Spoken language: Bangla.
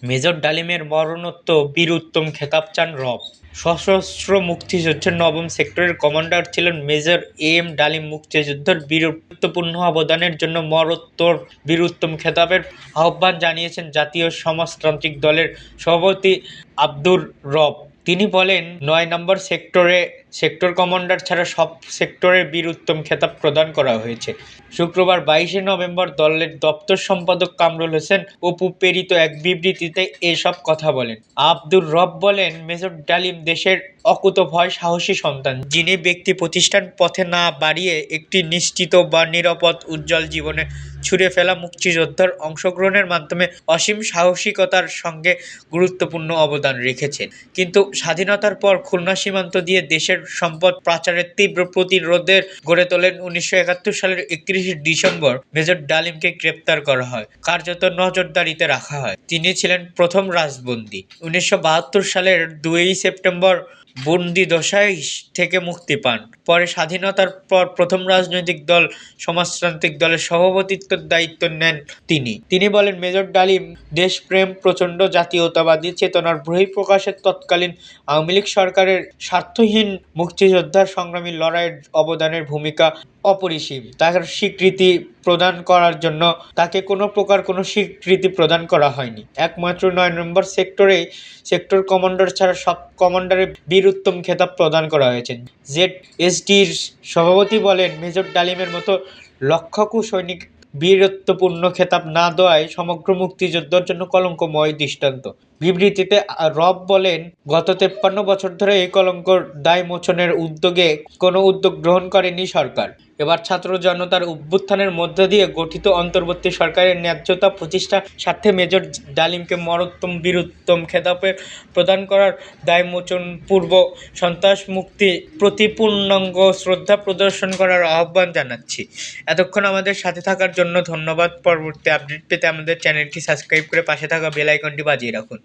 মেজর ডালিমের মরণোত্তর বীর উত্তম খেতাব চান রব। সশস্ত্র মুক্তিযুদ্ধের নবম সেক্টরের কমান্ডার ছিলেন মেজর এম ডালিম। মুক্তিযুদ্ধের বীরত্বপূর্ণ অবদানের জন্য মরণোত্তর বীর উত্তম খেতাবের আহ্বান জানিয়েছেন জাতীয় সমাজতান্ত্রিক দলের সভাপতি আব্দুর রব। তিনি বলেন, ৯ নম্বর সেক্টর কমান্ডার ছাড়া সব সেক্টরে বীর উত্তম খেতাব প্রদান করা হয়েছে। শুক্রবার ২২শে নভেম্বর দলের দপ্তর সম্পাদক কামরুল হোসেন অপু প্রেরিত এক বিবৃতিতে এসব কথা বলেন। আব্দুর রব বলেন, মেজর ডালিম দেশের অকুতোভয় সাহসী সন্তান, যিনি ব্যক্তি প্রতিষ্ঠান পথে না বাড়িয়ে একটি নিশ্চিত বা নিরাপদ উজ্জ্বল জীবনে ছুঁড়ে ফেলা মুক্তিযোদ্ধার অংশগ্রহণের মাধ্যমে অসীম সাহসিকতার সঙ্গে গুরুত্বপূর্ণ অবদান রেখেছেন। কিন্তু স্বাধীনতার পর খুলনা সীমান্ত দিয়ে দেশের সম্পদ পাচারের তীব্র প্রতিরোধের গড়ে তোলেন। ১৯৭১ সালের ৩১শে ডিসেম্বর মেজর ডালিমকে গ্রেপ্তার করা হয়, কার্যত নজরদারিতে রাখা হয়। তিনি ছিলেন প্রথম রাজবন্দী। ১৯৭২ সালের ২ সেপ্টেম্বর বন্দিদশায় থেকে মুক্তি পান। পরে স্বাধীনতার পর প্রথম রাজনৈতিক দল সমাজতান্ত্রিক দলের সভাপতিত্বের দায়িত্ব নেন তিনি বলেন, মেজর ডালিম দেশপ্রেম, প্রচণ্ড জাতীয়তাবাদী চেতনার বহিঃপ্রকাশের তৎকালীন আওয়ামী লীগ সরকারের স্বার্থহীন মুক্তিযোদ্ধার সংগ্রামী লড়াইয়ের অবদানের ভূমিকা অপরিসীম। তাকে কোনো প্রকার স্বীকৃতি প্রদান করা হয়নি। একমাত্র ৯ নম্বর সেক্টর কমান্ডার ছাড়া সব কমান্ডারের বীর উত্তম খেতাব প্রদান করা হয়েছে। জেডএসডির সভাপতি বলেন, মেজর ডালিমের মতো লক্ষ্যকু সৈনিক বীরত্বপূর্ণ খেতাব না দেওয়ায় সমগ্র মুক্তিযুদ্ধের জন্য কলঙ্কময় দৃষ্টান্ত। বিবৃতিতে রব বলেন, গত ৫৩ বছর ধরে এই কলঙ্কর দায় মোচনের কোনো উদ্যোগ গ্রহণ করেনি সরকার। এবার ছাত্র জনতার অভ্যুত্থানের মধ্য দিয়ে গঠিত অন্তর্বর্তী সরকারের ন্যায্যতা প্রতিষ্ঠার স্বার্থে মেজর ডালিমকে মরণোত্তর বীর উত্তম খেতাব প্রদান করার দায় মোচন পূর্ব সন্ত্রাস মুক্তি প্রতি পূর্ণাঙ্গ শ্রদ্ধা প্রদর্শন করার আহ্বান জানাচ্ছি। এতক্ষণ আমাদের সাথে থাকার জন্য ধন্যবাদ। পরবর্তী আপডেট পেতে আমাদের চ্যানেলটি সাবস্ক্রাইব করে পাশে থাকা বেল আইকনটি বাজিয়ে রাখুন।